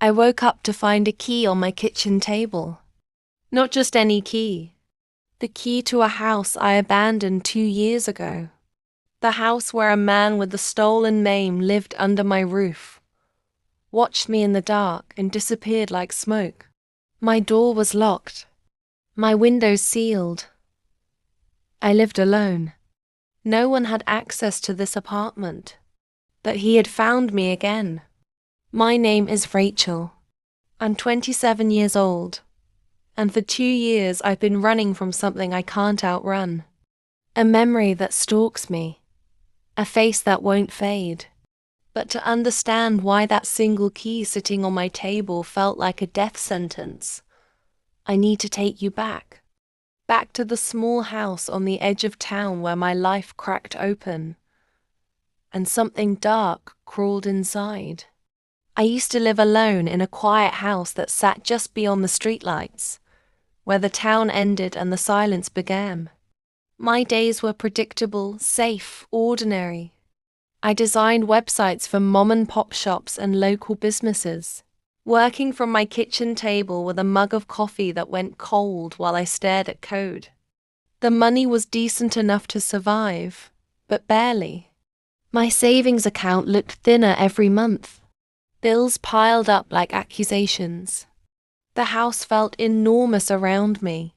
I woke up to find a key on my kitchen table. Not just any key. The key to a house I abandoned 2 years ago. The house where a man with a stolen name lived under my roof, watched me in the dark and disappeared like smoke. My door was locked. My windows sealed. I lived alone. No one had access to this apartment. But he had found me again. My name is Rachel. I'm 27 years old. And for 2 years I've been running from something I can't outrun. A memory that stalks me. A face that won't fade. But to understand why that single key sitting on my table felt like a death sentence, I need to take you back. Back to the small house on the edge of town where my life cracked open, and something dark crawled inside. I used to live alone in a quiet house that sat just beyond the streetlights, where the town ended and the silence began. My days were predictable, safe, ordinary. I designed websites for mom-and-pop shops and local businesses, working from my kitchen table with a mug of coffee that went cold while I stared at code. The money was decent enough to survive, but barely. My savings account looked thinner every month. Bills piled up like accusations. The house felt enormous around me.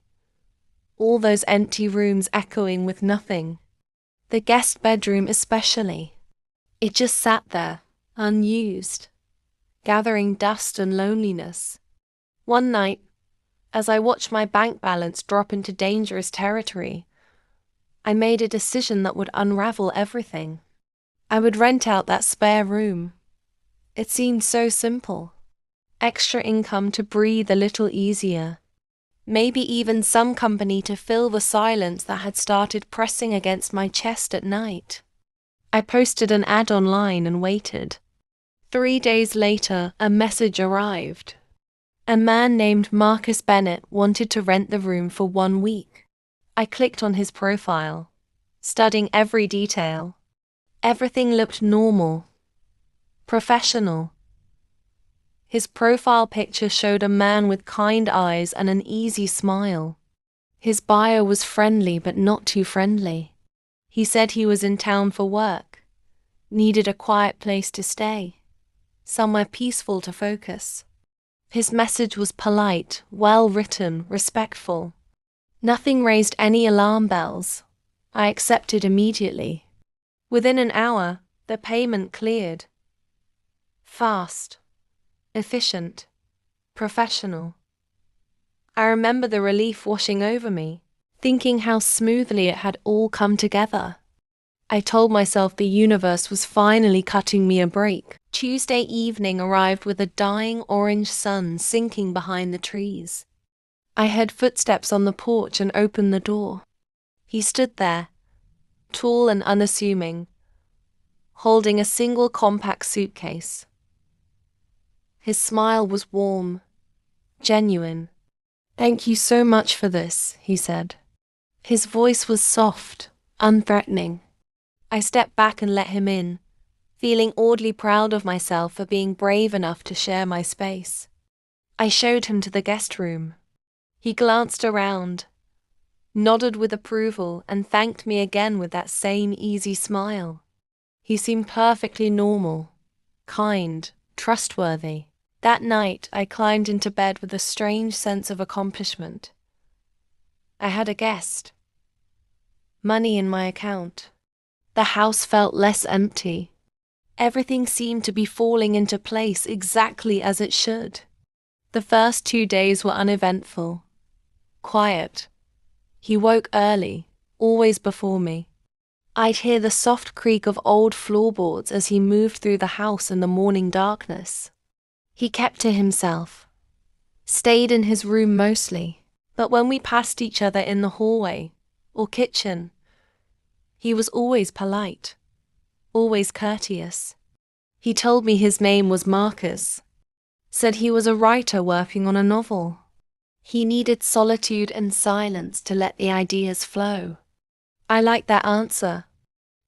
All those empty rooms echoing with nothing. The guest bedroom especially. It just sat there, unused, gathering dust and loneliness. One night, as I watched my bank balance drop into dangerous territory, I made a decision that would unravel everything. I would rent out that spare room. It seemed so simple. Extra income to breathe a little easier. Maybe even some company to fill the silence that had started pressing against my chest at night. I posted an ad online and waited. 3 days later, a message arrived. A man named Marcus Bennett wanted to rent the room for 1 week. I clicked on his profile, studying every detail. Everything looked normal, professional. His profile picture showed a man with kind eyes and an easy smile. His bio was friendly but not too friendly. He said he was in town for work, needed a quiet place to stay, somewhere peaceful to focus. His message was polite, well-written, respectful. Nothing raised any alarm bells. I accepted immediately. Within an hour, the payment cleared. Fast. Efficient. Professional. I remember the relief washing over me, thinking how smoothly it had all come together. I told myself the universe was finally cutting me a break. Tuesday evening arrived with a dying orange sun sinking behind the trees. I heard footsteps on the porch and opened the door. He stood there, tall and unassuming, holding a single compact suitcase. His smile was warm, genuine. "Thank you so much for this," he said. His voice was soft, unthreatening. I stepped back and let him in, feeling oddly proud of myself for being brave enough to share my space. I showed him to the guest room. He glanced around, nodded with approval, and thanked me again with that same easy smile. He seemed perfectly normal, kind, trustworthy. That night, I climbed into bed with a strange sense of accomplishment. I had a guest. Money in my account. The house felt less empty. Everything seemed to be falling into place exactly as it should. The first 2 days were uneventful. Quiet. He woke early, always before me. I'd hear the soft creak of old floorboards as he moved through the house in the morning darkness. He kept to himself, stayed in his room mostly, but when we passed each other in the hallway or kitchen, he was always polite, always courteous. He told me his name was Marcus, said he was a writer working on a novel. He needed solitude and silence to let the ideas flow. I liked that answer.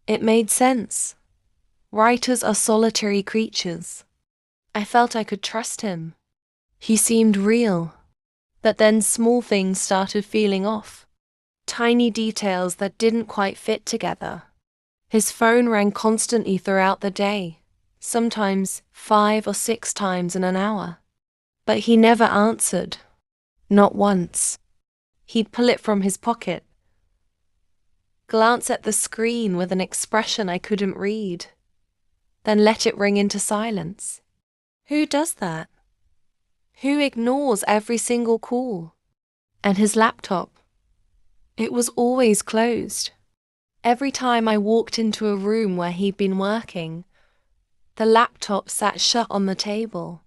It made sense. Writers are solitary creatures. I felt I could trust him. He seemed real. But then small things started feeling off. Tiny details that didn't quite fit together. His phone rang constantly throughout the day, sometimes 5 or 6 times in an hour. But he never answered. Not once. He'd pull it from his pocket, glance at the screen with an expression I couldn't read, then let it ring into silence. Who does that? Who ignores every single call? And his laptop? It was always closed. Every time I walked into a room where he'd been working, the laptop sat shut on the table.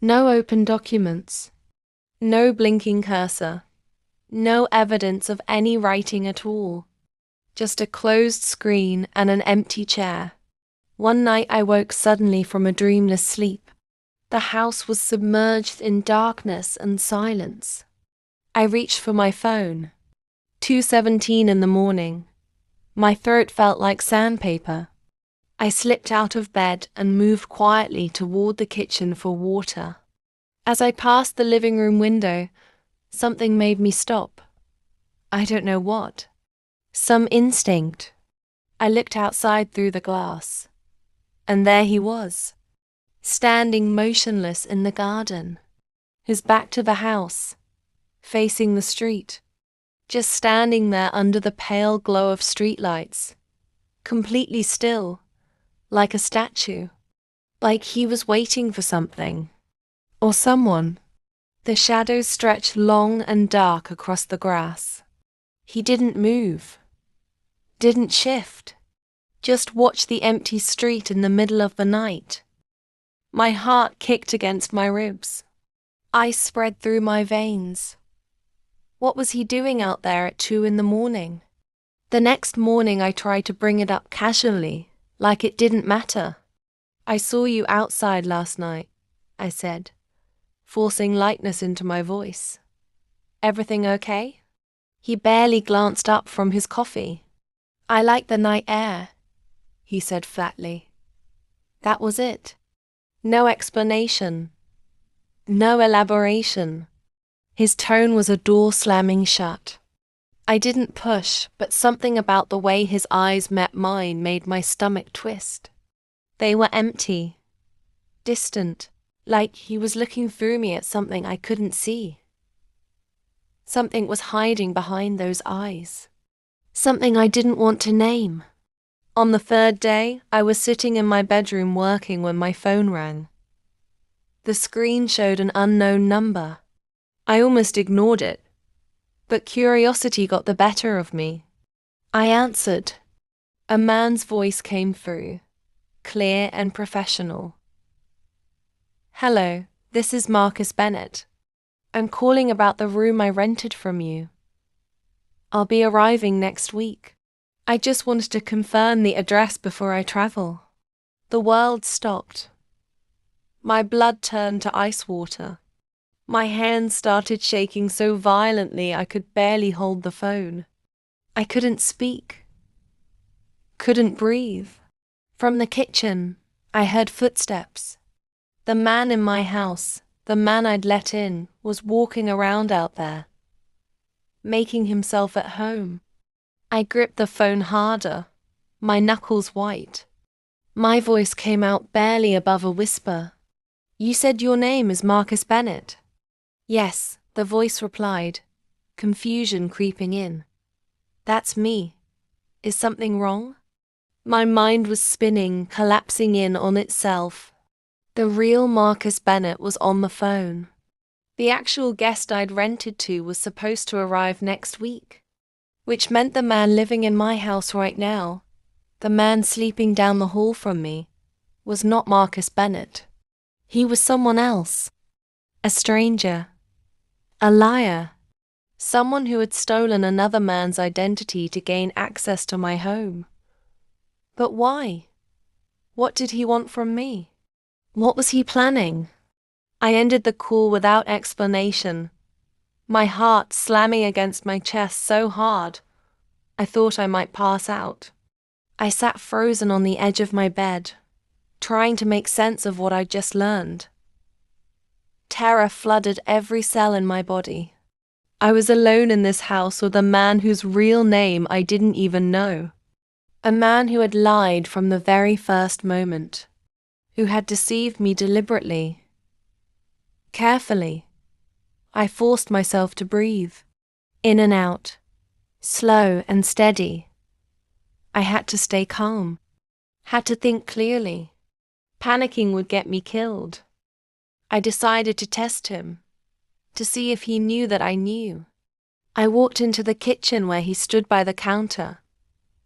No open documents. No blinking cursor. No evidence of any writing at all. Just a closed screen and an empty chair. One night I woke suddenly from a dreamless sleep. The house was submerged in darkness and silence. I reached for my phone. 2:17 in the morning. My throat felt like sandpaper. I slipped out of bed and moved quietly toward the kitchen for water. As I passed the living room window, something made me stop. I don't know what. Some instinct. I looked outside through the glass. And there he was, standing motionless in the garden, his back to the house, facing the street, just standing there under the pale glow of streetlights, completely still, like a statue, like he was waiting for something, or someone. The shadows stretched long and dark across the grass. He didn't move, didn't shift, just watched the empty street in the middle of the night. My heart kicked against my ribs. Ice spread through my veins. What was he doing out there at 2 in the morning? The next morning I tried to bring it up casually, like it didn't matter. I saw you outside last night, I said, forcing lightness into my voice. Everything okay? He barely glanced up from his coffee. I like the night air, he said flatly. That was it. No explanation. No elaboration. His tone was a door slamming shut. I didn't push, but something about the way his eyes met mine made my stomach twist. They were empty, distant, like he was looking through me at something I couldn't see. Something was hiding behind those eyes. Something I didn't want to name. On the 3rd day, I was sitting in my bedroom working when my phone rang. The screen showed an unknown number. I almost ignored it, but curiosity got the better of me. I answered. A man's voice came through, clear and professional. Hello, this is Marcus Bennett. I'm calling about the room I rented from you. I'll be arriving next week. I just wanted to confirm the address before I travel. The world stopped. My blood turned to ice water. My hands started shaking so violently I could barely hold the phone. I couldn't speak. Couldn't breathe. From the kitchen, I heard footsteps. The man in my house, the man I'd let in, was walking around out there, making himself at home. I gripped the phone harder, my knuckles white. My voice came out barely above a whisper. You said your name is Marcus Bennett. Yes, the voice replied, confusion creeping in. That's me. Is something wrong? My mind was spinning, collapsing in on itself. The real Marcus Bennett was on the phone. The actual guest I'd rented to was supposed to arrive next week, which meant the man living in my house right now, the man sleeping down the hall from me, was not Marcus Bennett. He was someone else. A stranger. A liar. Someone who had stolen another man's identity to gain access to my home. But why? What did he want from me? What was he planning? I ended the call without explanation, my heart slamming against my chest so hard, I thought I might pass out. I sat frozen on the edge of my bed, trying to make sense of what I'd just learned. Terror flooded every cell in my body. I was alone in this house with a man whose real name I didn't even know. A man who had lied from the very first moment, who had deceived me deliberately. Carefully, I forced myself to breathe, in and out, slow and steady. I had to stay calm, had to think clearly. Panicking would get me killed. I decided to test him, to see if he knew that I knew. I walked into the kitchen where he stood by the counter,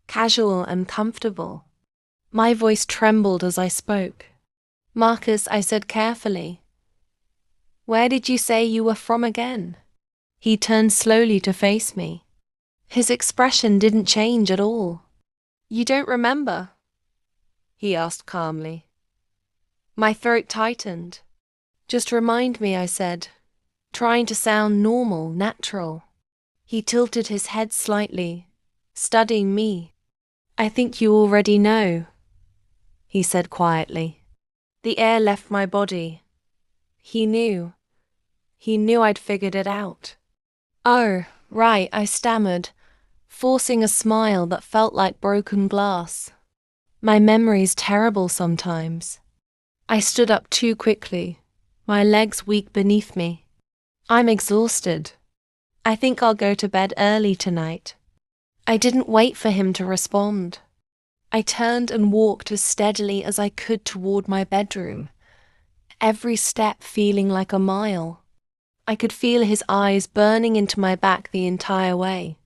casual and comfortable. My voice trembled as I spoke. "Marcus," I said carefully, "where did you say you were from again?" He turned slowly to face me. His expression didn't change at all. "You don't remember?" he asked calmly. My throat tightened. "Just remind me," I said, trying to sound normal, natural. He tilted his head slightly, studying me. "I think you already know," he said quietly. The air left my body. He knew. He knew I'd figured it out. "Oh, right," I stammered, forcing a smile that felt like broken glass. My memory's terrible sometimes. I stood up too quickly, my legs weak beneath me. "I'm exhausted. I think I'll go to bed early tonight." I didn't wait for him to respond. I turned and walked as steadily as I could toward my bedroom, every step feeling like a mile. I could feel his eyes burning into my back the entire way.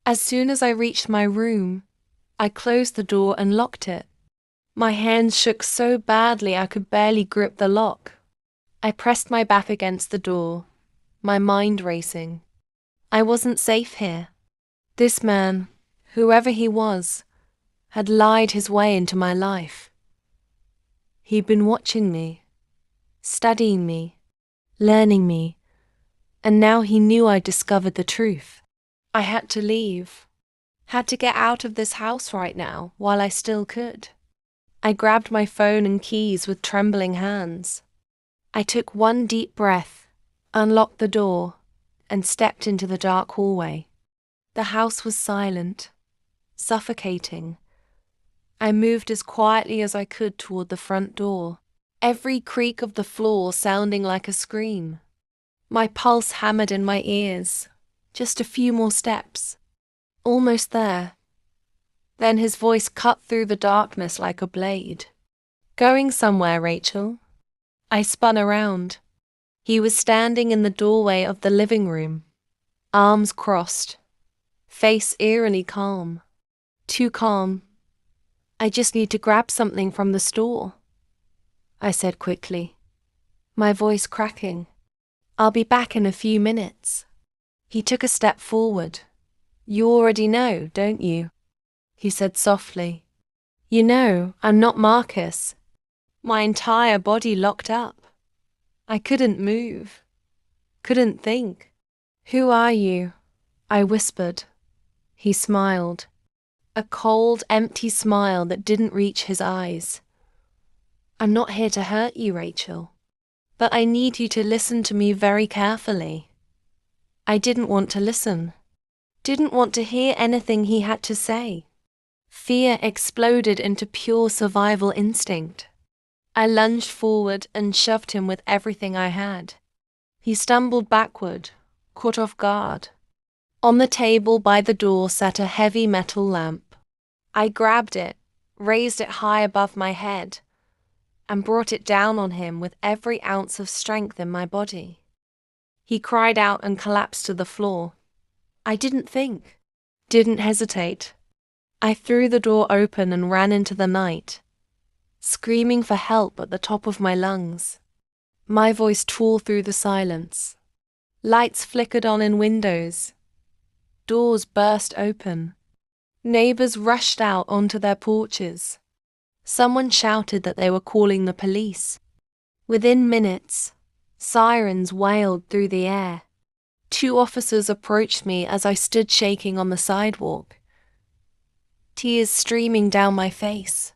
As soon as I reached my room, I closed the door and locked it. My hands shook so badly I could barely grip the lock. I pressed my back against the door, my mind racing. I wasn't safe here. This man, whoever he was, had lied his way into my life. He'd been watching me, studying me, learning me, and now he knew I'd discovered the truth. I had to leave, had to get out of this house right now while I still could. I grabbed my phone and keys with trembling hands. I took one deep breath, unlocked the door, and stepped into the dark hallway. The house was silent, suffocating. I moved as quietly as I could toward the front door, every creak of the floor sounding like a scream. My pulse hammered in my ears. Just a few more steps. Almost there. Then his voice cut through the darkness like a blade. "Going somewhere, Rachel?" I spun around. He was standing in the doorway of the living room, arms crossed, face eerily calm. Too calm. "I just need to grab something from the store," I said quickly, my voice cracking. "I'll be back in a few minutes." He took a step forward. "You already know, don't you?" he said softly. "You know, I'm not Marcus." My entire body locked up. I couldn't move, couldn't think. "Who are you?" I whispered. He smiled. A cold, empty smile that didn't reach his eyes. "I'm not here to hurt you, Rachel, but I need you to listen to me very carefully." I didn't want to listen. Didn't want to hear anything he had to say. Fear exploded into pure survival instinct. I lunged forward and shoved him with everything I had. He stumbled backward, caught off guard. On the table by the door sat a heavy metal lamp. I grabbed it, raised it high above my head, and brought it down on him with every ounce of strength in my body. He cried out and collapsed to the floor. I didn't think, didn't hesitate. I threw the door open and ran into the night, screaming for help at the top of my lungs. My voice tore through the silence. Lights flickered on in windows. Doors burst open. Neighbors rushed out onto their porches. Someone shouted that they were calling the police. Within minutes, sirens wailed through the air. 2 officers approached me as I stood shaking on the sidewalk, tears streaming down my face.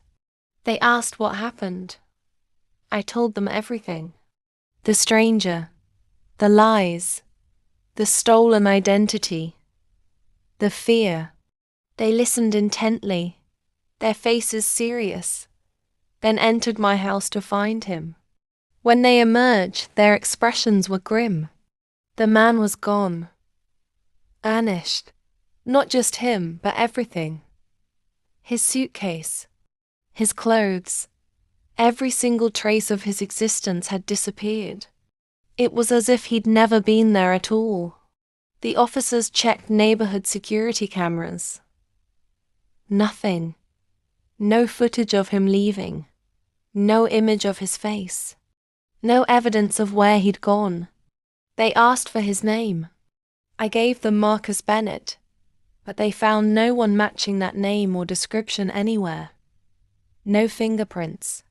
They asked what happened. I told them everything. The stranger, the lies, the stolen identity, the fear. They listened intently, their faces serious, then entered my house to find him. When they emerged, their expressions were grim. The man was gone, vanished. Not just him, but everything. His suitcase, his clothes, every single trace of his existence had disappeared. It was as if he'd never been there at all. The officers checked neighborhood security cameras. Nothing. No footage of him leaving. No image of his face. No evidence of where he'd gone. They asked for his name. I gave them Marcus Bennett, but they found no one matching that name or description anywhere. No fingerprints.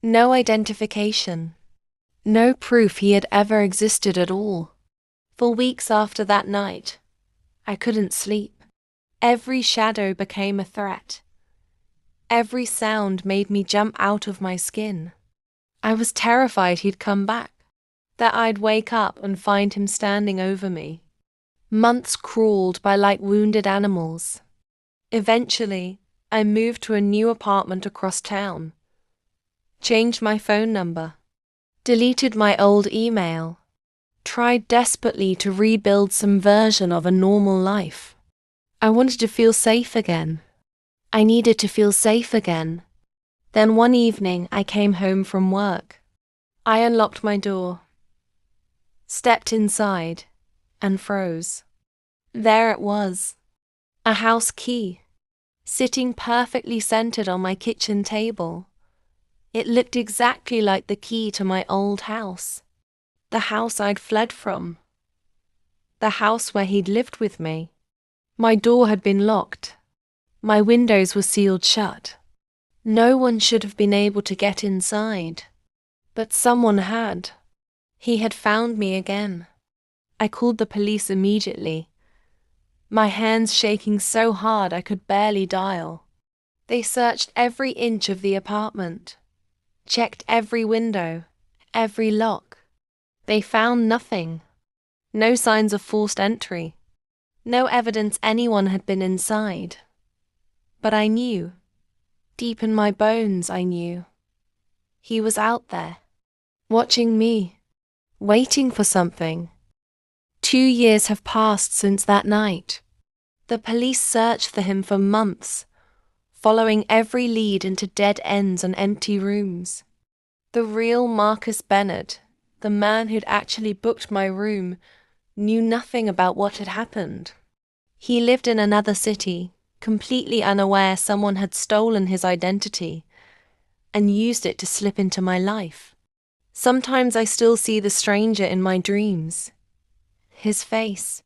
No identification. No proof he had ever existed at all. For weeks after that night, I couldn't sleep. Every shadow became a threat. Every sound made me jump out of my skin. I was terrified he'd come back, that I'd wake up and find him standing over me. Months crawled by like wounded animals. Eventually, I moved to a new apartment across town, changed my phone number, deleted my old email, tried desperately to rebuild some version of a normal life. I wanted to feel safe again. I needed to feel safe again. Then one evening I came home from work. I unlocked my door, stepped inside, and froze. There it was, a house key, sitting perfectly centered on my kitchen table. It looked exactly like the key to my old house, the house I'd fled from, the house where he'd lived with me. My door had been locked. My windows were sealed shut. No one should have been able to get inside, but someone had. He had found me again. I called the police immediately, my hands shaking so hard I could barely dial. They searched every inch of the apartment, checked every window, every lock. They found nothing. No signs of forced entry. No evidence anyone had been inside. But I knew. Deep in my bones, I knew. He was out there, watching me, waiting for something. 2 years have passed since that night. The police searched for him for months, following every lead into dead ends and empty rooms. The real Marcus Bennett, the man who'd actually booked my room, knew nothing about what had happened. He lived in another city, completely unaware someone had stolen his identity and used it to slip into my life. Sometimes I still see the stranger in my dreams. His face,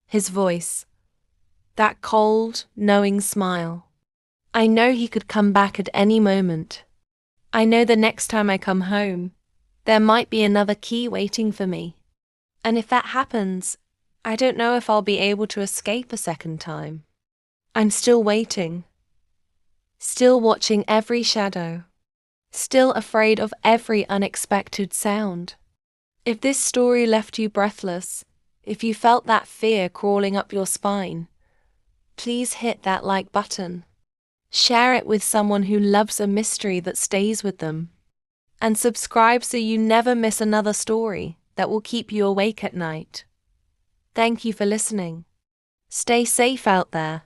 his voice, that cold, knowing smile. I know he could come back at any moment. I know the next time I come home, there might be another key waiting for me. And if that happens, I don't know if I'll be able to escape a second time. I'm still waiting, still watching every shadow, still afraid of every unexpected sound. If this story left you breathless, if you felt that fear crawling up your spine, please hit that like button. Share it with someone who loves a mystery that stays with them. And subscribe so you never miss another story that will keep you awake at night. Thank you for listening. Stay safe out there.